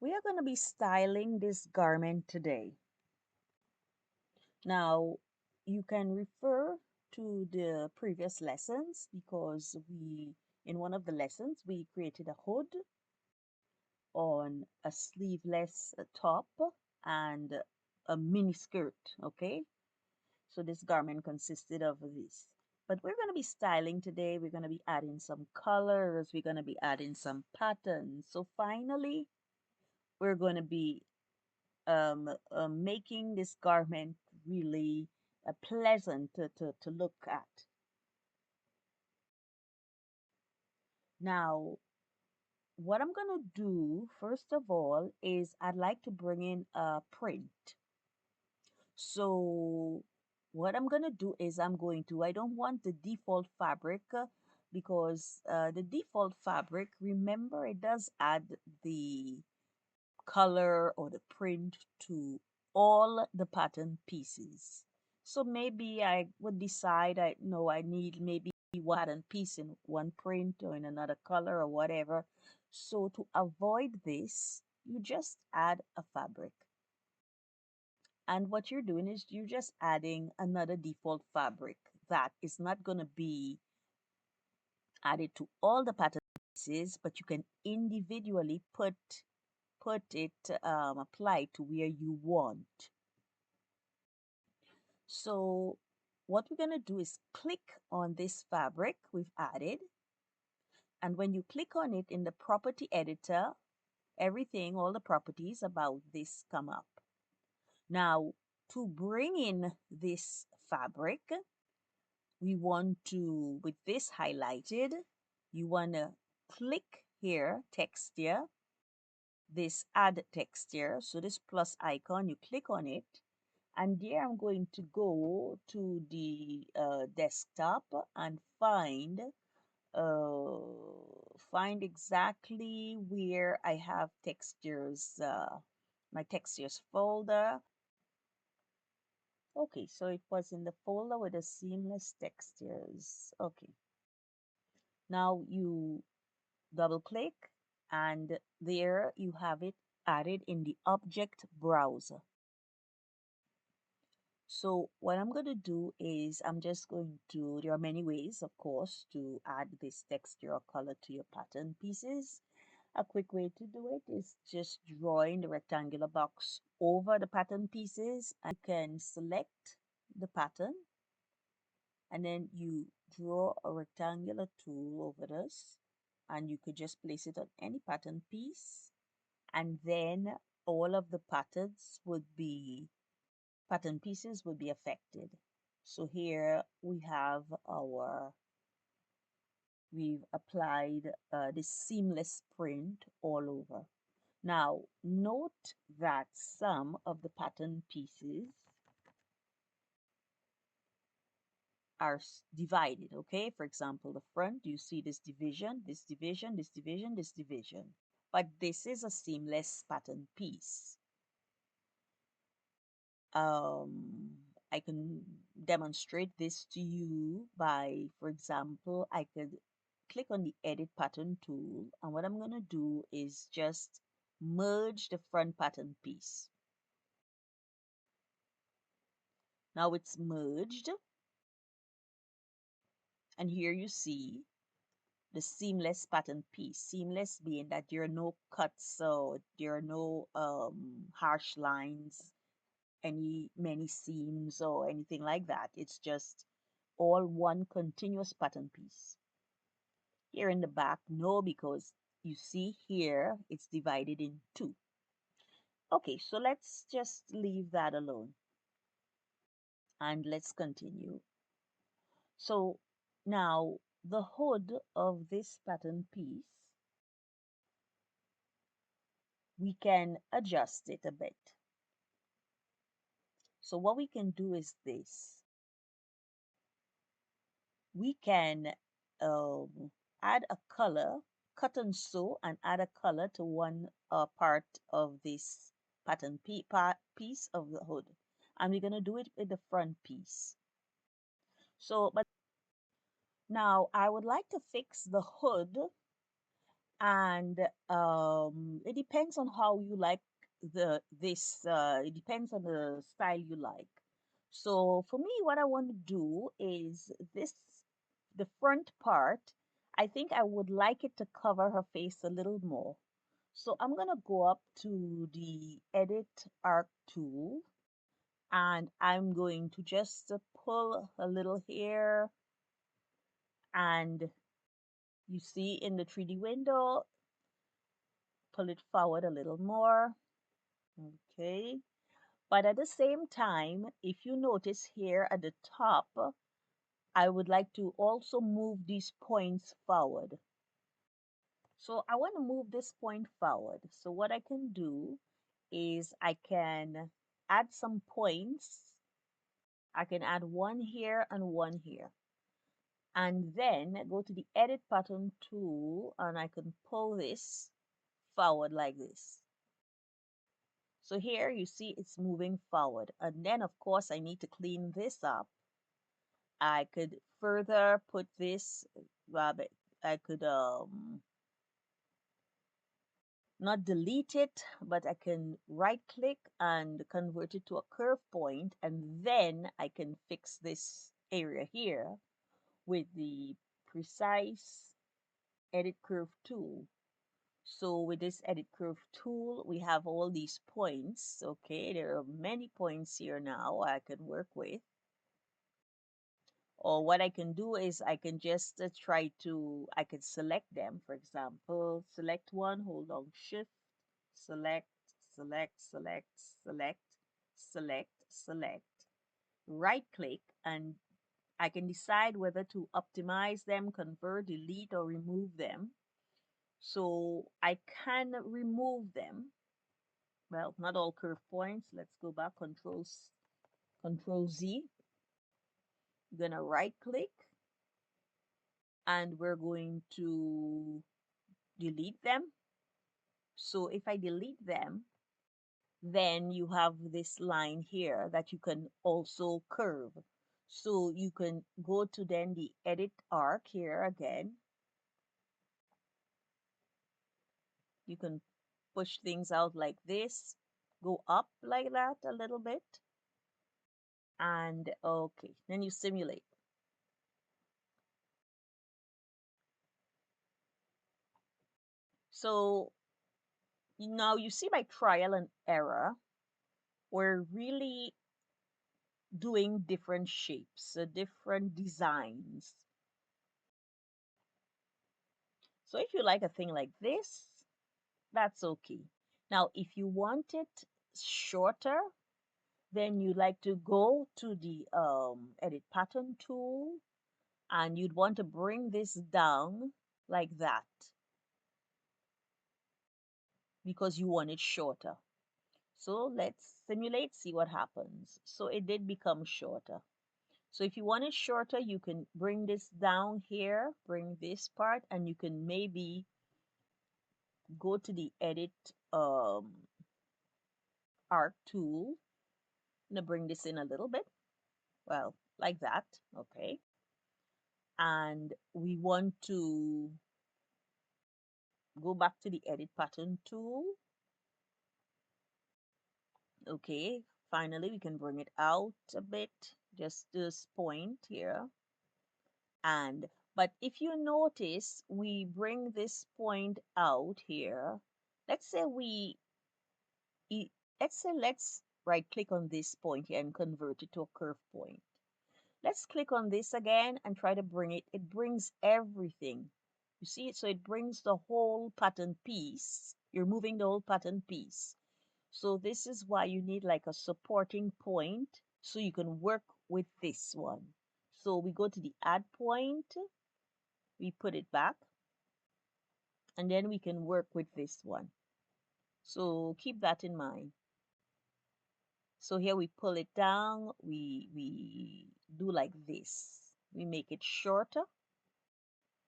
We are going to be styling this garment today. Now, you can refer to the previous lessons because in one of the lessons, we created a hood on a sleeveless top and a mini skirt, okay? So this garment consisted of this. But we're going to be styling today. We're going to be adding some colors. We're going to be adding some patterns. So finally, we're going to be making this garment really pleasant to look at. Now, what I'm going to do, first of all, is I'd like to bring in a print. So, what I'm going to do is I don't want the default fabric because the default fabric, remember, it does add the color or the print to all the pattern pieces. So maybe I would decide I know I need maybe one pattern piece in one print or in another color or whatever. So to avoid this, you just add a fabric. And what you're doing is you're just adding another default fabric that is not going to be added to all the pattern pieces, but you can individually put it apply to where you want. So what we're going to do is click on this fabric we've added, and when you click on it in the property editor, everything, all the properties about this come up. Now, to bring in this fabric, we want to, with this highlighted, you want to click here, texture, this add texture. So this plus icon, you click on it, and there I'm going to go to the desktop and uh, find exactly where I have textures, my textures folder. Okay, so it was in the folder with the seamless textures. Okay, now you double click, and there you have it added in the object browser. So what I'm going to do is I'm just going to, there are many ways, of course, to add this texture or color to your pattern pieces. A quick way to do it is just drawing the rectangular box over the pattern pieces, and you can select the pattern and then you draw a rectangular tool over this, and you could just place it on any pattern piece, and then all of the pattern pieces would be affected. So here we've applied this seamless print all over. Now note that some of the pattern pieces are divided, okay? For example, the front, you see this division, this division, this division, this division. But this is a seamless pattern piece. um, I can demonstrate this to you by, for example, I could click on the edit pattern tool, and what I'm going to do is just merge the front pattern piece. Now it's merged, and here you see the seamless pattern piece. Seamless being that there are no cuts, so there are no harsh lines, many seams or anything like that. It's just all one continuous pattern piece. Here in the back, no, because you see here it's divided in two. Okay, so let's just leave that alone and let's continue. So now the hood of this pattern piece, we can adjust it a bit. So what we can do is this. We can add a color, cut and sew, and add a color to one part of this piece of the hood. And we're going to do it with the front piece. So, but now I would like to fix the hood and it depends on how you like it depends on the style you like. So for me, what I want to do is this, the front part, I think I would like it to cover her face a little more. So I'm going to go up to the edit arc tool, and I'm going to just pull a little here, and you see in the 3D window, pull it forward a little more. Okay. But at the same time, if you notice here at the top, I would like to also move these points forward. So I want to move this point forward. So what I can do is I can add some points. I can add one here and one here. And then go to the edit pattern tool, and I can pull this forward like this. So here you see it's moving forward. And then of course I need to clean this up. I could further put this, rabbit. I could not delete it, but I can right click and convert it to a curve point, and then I can fix this area here with the precise edit curve tool. So with this edit curve tool, we have all these points. Okay, there are many points here now I can work with. Or what I can do is I can just I can select them. For example, select one, hold on shift, select, select, select, select, select, select, right click, and I can decide whether to optimize them, convert, delete, or remove them. So I can remove them. Well, not all curve points. Let's go back, Control Z. I'm gonna right click, and we're going to delete them. So if I delete them, then you have this line here that you can also curve. So you can go to then the edit arc here again. You can push things out like this, go up like that a little bit, and okay, then you simulate. So now you see by trial and error, we're really doing different shapes, different designs. So if you like a thing like this, that's okay. Now, if you want it shorter, then you'd like to go to the edit pattern tool, and you'd want to bring this down like that because you want it shorter. So let's simulate, see what happens. So it did become shorter. So if you want it shorter, you can bring this down here, bring this part, and you can maybe go to the edit arc tool. I'm gonna bring this in a little bit. Well, like that, okay. And we want to go back to the edit pattern tool. Okay, finally we can bring it out a bit, just this point here. And but if you notice, we bring this point out here. Let's say e- let's right click on this point here and convert it to a curve point. Let's click on this again and try to bring it. It brings everything. You see it? So it brings the whole pattern piece. You're moving the whole pattern piece. So this is why you need like a supporting point so you can work with this one. So we go to the add point, we put it back, and then we can work with this one. So keep that in mind. So here we pull it down, we do like this. We make it shorter.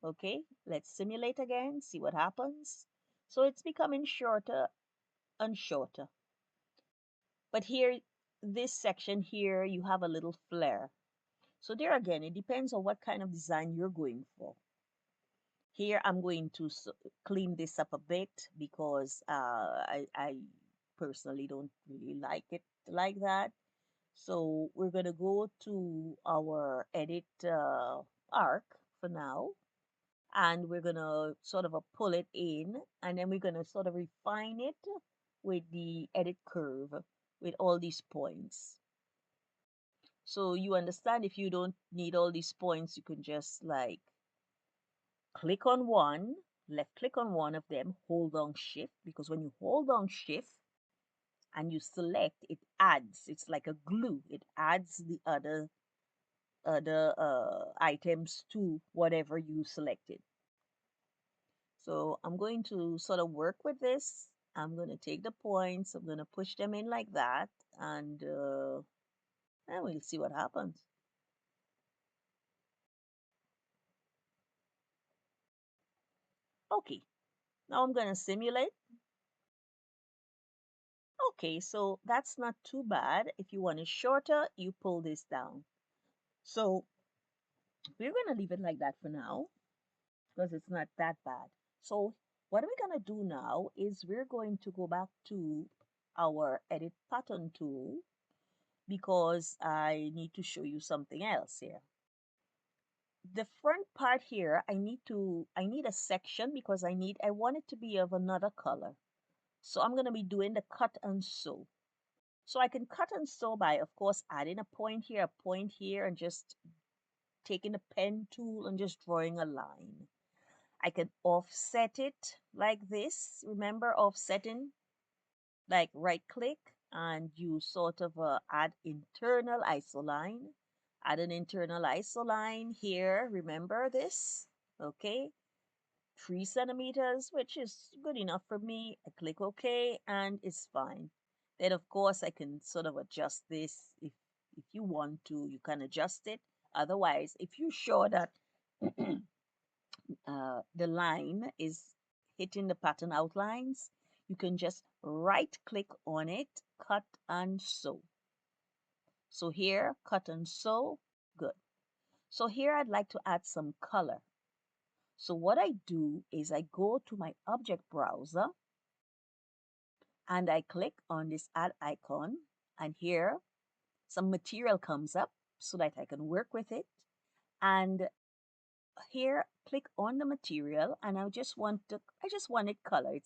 Okay, let's simulate again, see what happens. So it's becoming shorter and shorter. But here, this section here, you have a little flare. So there again, it depends on what kind of design you're going for. Here I'm going to clean this up a bit because I personally don't really like it like that. So we're going to go to our edit arc for now, and we're going to sort of pull it in, and then we're going to sort of refine it with the edit curve with all these points. So you understand, if you don't need all these points, you can just like click on one, left click on one of them, hold down shift, because when you hold down shift and you select, it adds, it's like a glue, it adds the other items to whatever you selected. So I'm going to sort of work with this. I'm going to take the points, I'm going to push them in like that, and we'll see what happens. Okay, now I'm going to simulate. Okay, so that's not too bad. If you want it shorter, you pull this down. So we're going to leave it like that for now because it's not that bad. So what we're going to do now is we're going to go back to our edit pattern tool because I need to show you something else here. The front part here, I need a section because I want it to be of another color. So I'm going to be doing the cut and sew. So I can cut and sew by, of course, adding a point here, and just taking the pen tool and just drawing a line. I can offset it like this. Remember offsetting? Like right click and you sort of add internal isoline. Add an internal isoline here. Remember this? Okay. 3 centimeters, which is good enough for me. I click OK and it's fine. Then of course I can sort of adjust this. If you want to, you can adjust it. Otherwise, if you're sure that the line is hitting the pattern outlines, you can just right click on it, cut and sew. So here, cut and sew, good. So here I'd like to add some color. So what I do is I go to my object browser and I click on this add icon, and here some material comes up so that I can work with it. And here click on the material, and I just want it color.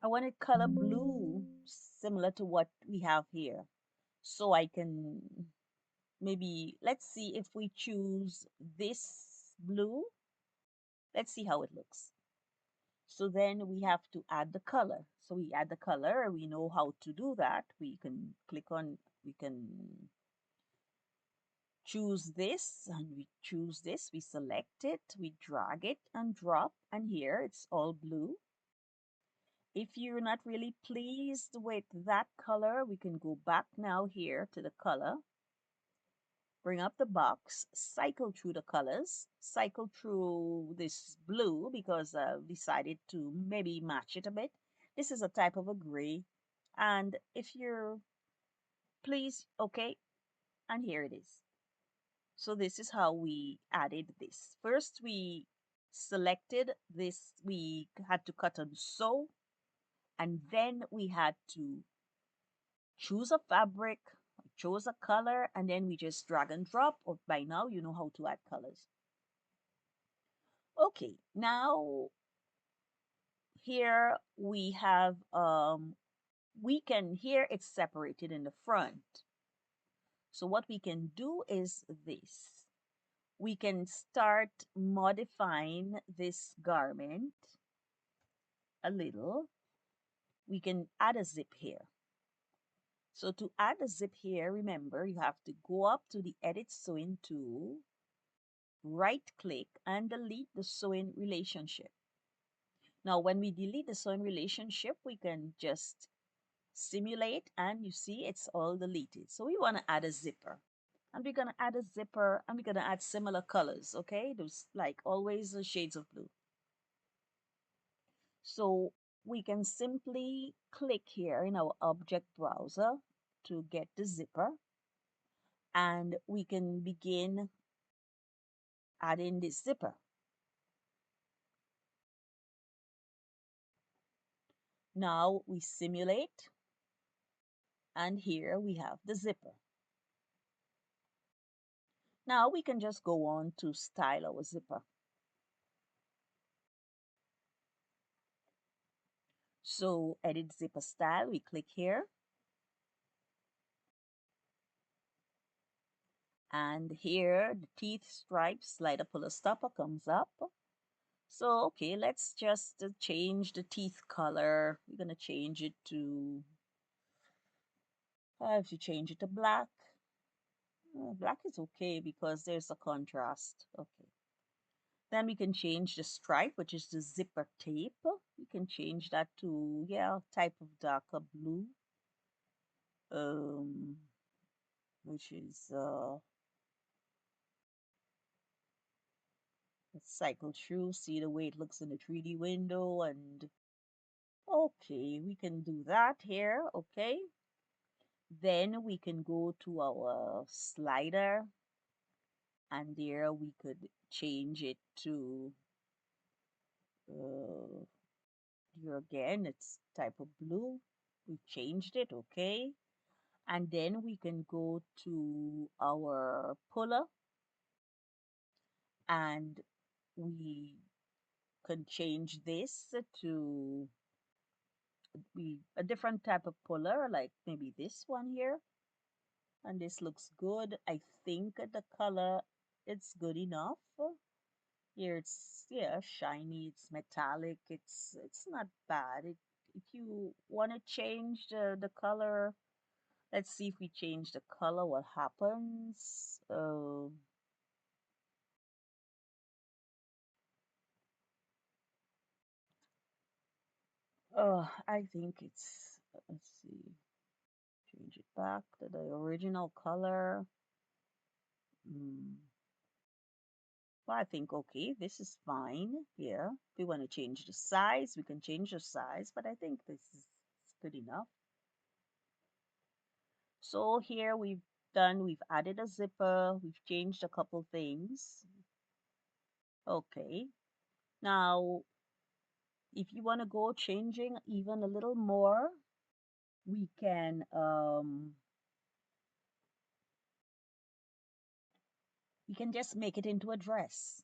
I want it color blue, similar to what we have here. So I can maybe, let's see if we choose this blue. Let's see how it looks. So then we have to add the color. So we add the color. We know how to do that. We can click on, we can choose this, and we choose this. We select it, we drag it and drop, and here it's all blue. If you're not really pleased with that color, we can go back now here to the color, bring up the box, cycle through the colors, cycle through this blue because I've decided to maybe match it a bit. This is a type of a gray. And if you're pleased, okay, and here it is. So this is how we added this. First, we selected this, we had to cut and sew, and then we had to choose a fabric, chose a color, and then we just drag and drop. Or by now, you know how to add colors. Okay, now here we have, here it's separated in the front. So what we can do is this. We can start modifying this garment a little. We can add a zip here. So to add a zip here, remember, you have to go up to the Edit Sewing tool, right click and delete the sewing relationship. Now, when we delete the sewing relationship, we can just simulate and you see it's all deleted. So we want to add a zipper. And we're going to add a zipper and we're going to add similar colors, okay? Those, like always, the shades of blue. So we can simply click here in our object browser to get the zipper, and we can begin add in this zipper. Now we simulate, and here we have the zipper. Now we can just go on to style our zipper. So edit zipper style, we click here. And here the teeth stripe slider puller stopper comes up. So, okay, let's just change the teeth color. We're going to change it to, I have to change it to black. Black is okay because there's a contrast. Okay. Then we can change the stripe, which is the zipper tape. We can change that to, yeah, type of darker blue. Um, which is, let's cycle through, see the way it looks in the 3D window, and okay, we can do that here. Okay. Then we can go to our slider, and there we could change it to uh, here again, it's type of blue. We changed it, okay. And then we can go to our puller, and we can change this to a different type of puller, like maybe this one here. And this looks good. I think the color, it's good enough. Here it's, yeah, shiny, it's metallic, it's not bad. If you want to change the color, let's see if we change the color, what happens. I think it's, let's see, change it back to the original color. Mm. Well, I think, okay, this is fine here. If we want to change the size, we can change the size, but I think this is good enough. So here we've added a zipper, we've changed a couple things. Okay. Now, if you want to go changing even a little more, we can just make it into a dress.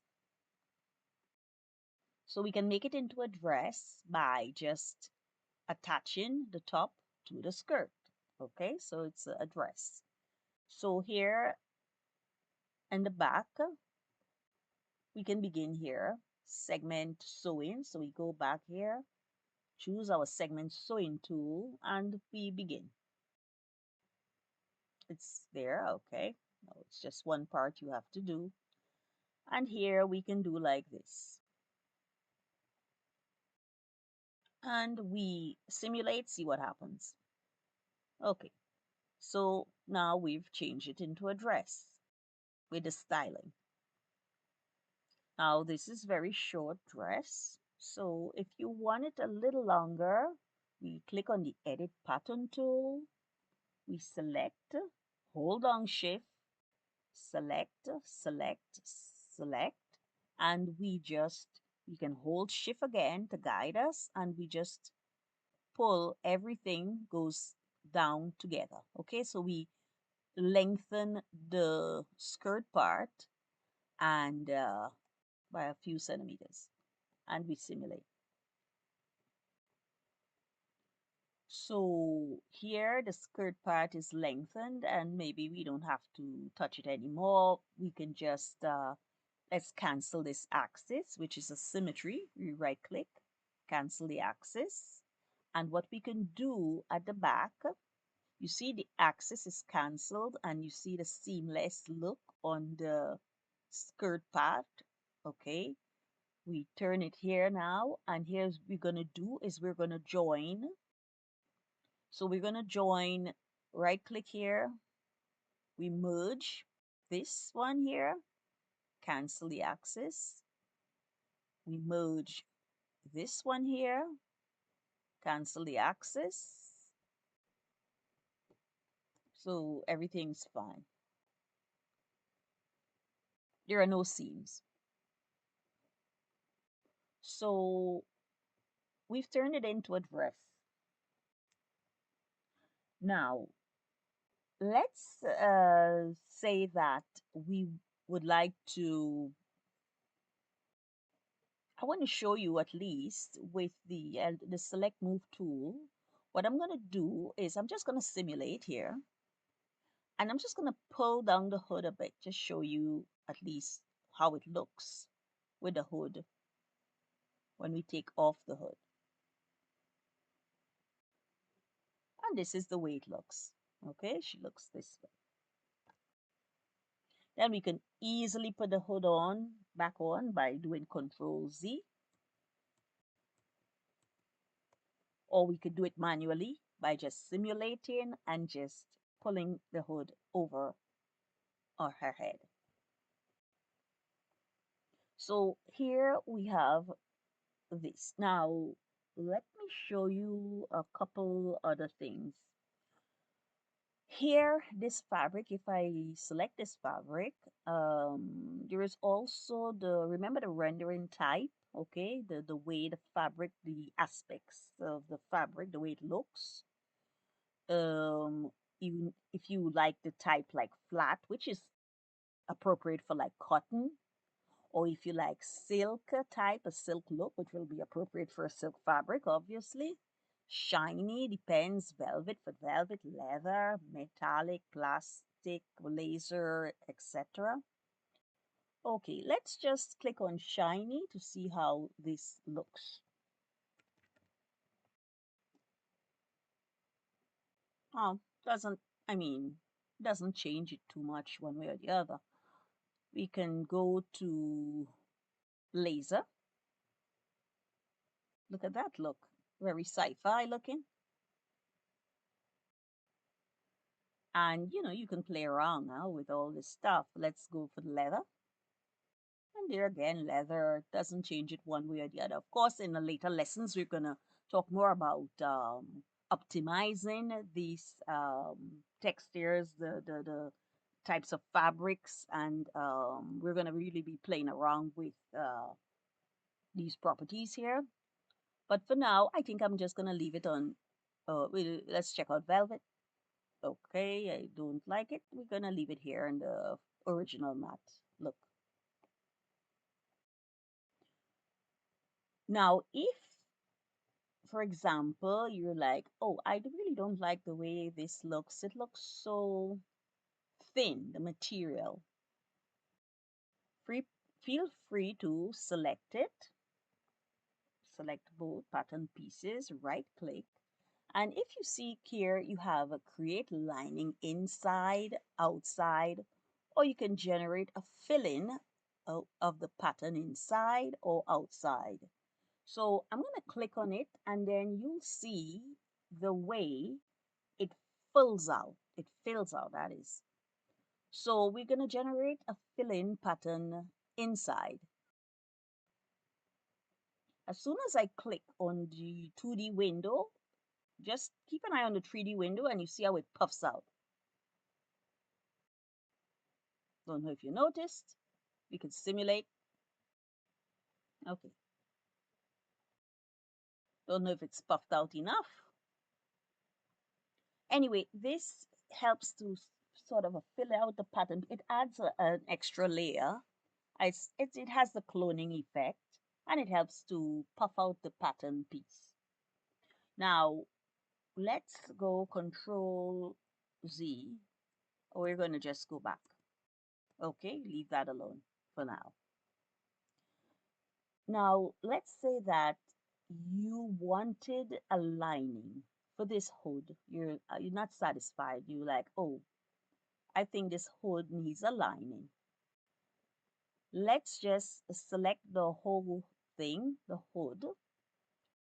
So we can make it into a dress by just attaching the top to the skirt. Okay, so it's a dress. So here in the back, we can begin here, segment sewing. So we go back here, choose our segment sewing tool, and we begin. It's there, okay. No, it's just one part you have to do. And here we can do like this. And we simulate, see what happens. Okay, so now we've changed it into a dress with the styling. Now this is very short dress. So if you want it a little longer, we click on the edit pattern tool. We select, hold on shift, select, select, select, and we can hold shift again to guide us, and we just pull, everything goes down together. Okay, so we lengthen the skirt part and by a few centimeters, and we simulate. So here the skirt part is lengthened, and maybe we don't have to touch it anymore. We can just let's cancel this axis, which is a symmetry. We right click, cancel the axis. And what we can do at the back, you see the axis is canceled, and you see the seamless look on the skirt part. Okay, we turn it here now, and here's we're gonna do is we're gonna join. So we're gonna join, right click here, we merge this one here, cancel the axis. We merge this one here, cancel the axis. So everything's fine. There are no seams. So we've turned it into a dress. Now, let's say that we would like to, I want to show you at least with the select move tool. What I'm going to do is I'm just going to simulate here, and I'm just going to pull down the hood a bit to show you at least how it looks with the hood when we take off the hood. And this is the way it looks. Okay, she looks this way. Then we can easily put the hood on, back on by doing Control Z, or we could do it manually by just simulating and just pulling the hood over her head. So here we have this. Now, let me show you a couple other things. Here, this fabric, if I select this fabric, there is also remember the rendering type, okay? The way the fabric, the aspects of the fabric, the way it looks. Even if you like the type like flat, which is appropriate for like cotton, or if you like silk type, a silk look, which will be appropriate for a silk fabric, obviously. Shiny depends, velvet for velvet, leather, metallic, plastic, laser, etc. Okay, let's just click on shiny to see how this looks. Oh, doesn't, I mean, doesn't change it too much one way or the other. We can go to laser. Look at that look. Very sci-fi looking. And you can play around now with all this stuff. Let's go for the leather. And there again, leather doesn't change it one way or the other. Of course, in the later lessons, we're going to talk more about optimizing these textures, the types of fabrics, and we're going to really be playing around with these properties here. But for now, I think I'm just going to leave it on. Let's check out velvet. Okay, I don't like it. We're going to leave it here in the original matte look. Now, if, for example, you're like, oh, I really don't like the way this looks. It looks so thin, the material. Free, feel free to select it. Select both pattern pieces, right click. And if you see here, you have a create lining inside, outside, or you can generate a fill-in of the pattern inside or outside. So I'm going to click on it, and then you'll see the way it fills out. It fills out, that is. So we're going to generate a fill-in pattern inside. As soon as I click on the 2D window, just keep an eye on the 3D window and you see how it puffs out. Don't know if you noticed. We can simulate. Okay. Don't know if it's puffed out enough. Anyway, this helps to sort of fill out the pattern. It adds an extra layer. It has the cloning effect, and it helps to puff out the pattern piece. Now, let's go Control Z. We're going to just go back. Okay, leave that alone for now. Now, let's say that you wanted a lining for this hood. You're not satisfied. You're like, oh, I think this hood needs a lining. Let's just select the whole thing, the hood,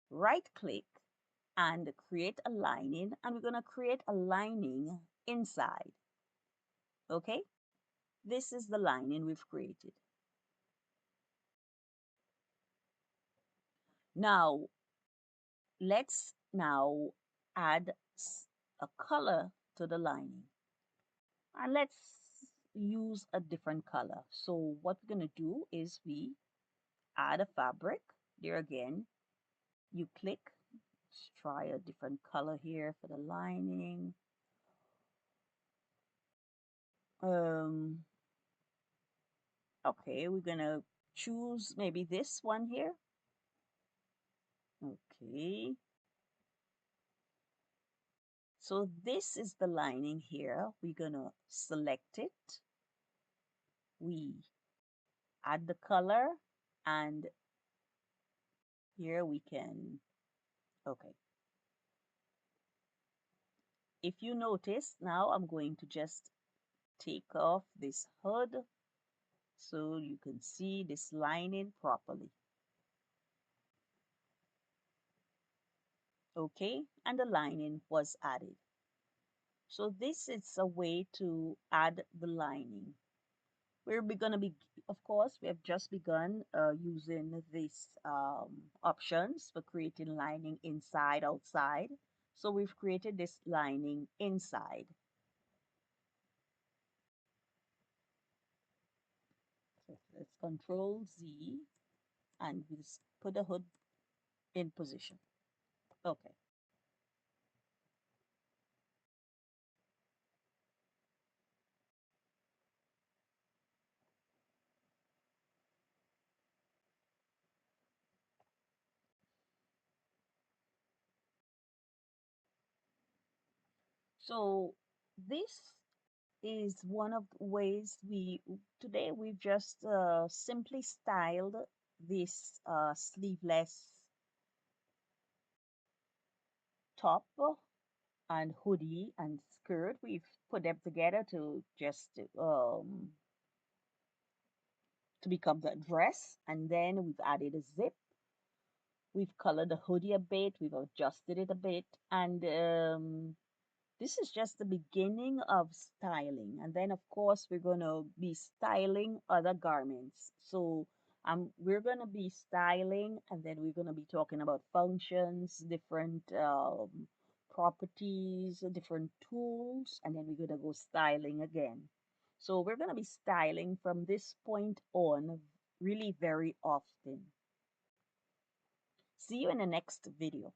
right click and create a lining, and we're going to create a lining inside. Okay, this is the lining we've created. Now let's add a color to the lining, and let's use a different color. So what we're going to do is we add a fabric. There again, you click. Let's try a different color here for the lining. Um, okay, we're gonna choose maybe this one here. Okay, so this is the lining here. We're gonna select it. We add the color, and here we can, okay. If you notice, now I'm going to just take off this hood so you can see this lining properly. Okay, and the lining was added. So this is a way to add the lining. We're gonna be, of course, we have just begun using these options for creating lining inside, outside. So we've created this lining inside. So let's Control Z and we just put the hood in position. Okay. So this is one of the ways today we've just simply styled this sleeveless top and hoodie and skirt. We've put them together to just to become the dress, and then we've added a zip. We've colored the hoodie a bit, we've adjusted it a bit, and this is just the beginning of styling. And then, of course, we're going to be styling other garments. So we're going to be styling, and then we're going to be talking about functions, different properties, different tools, and then we're going to go styling again. So we're going to be styling from this point on really very often. See you in the next video.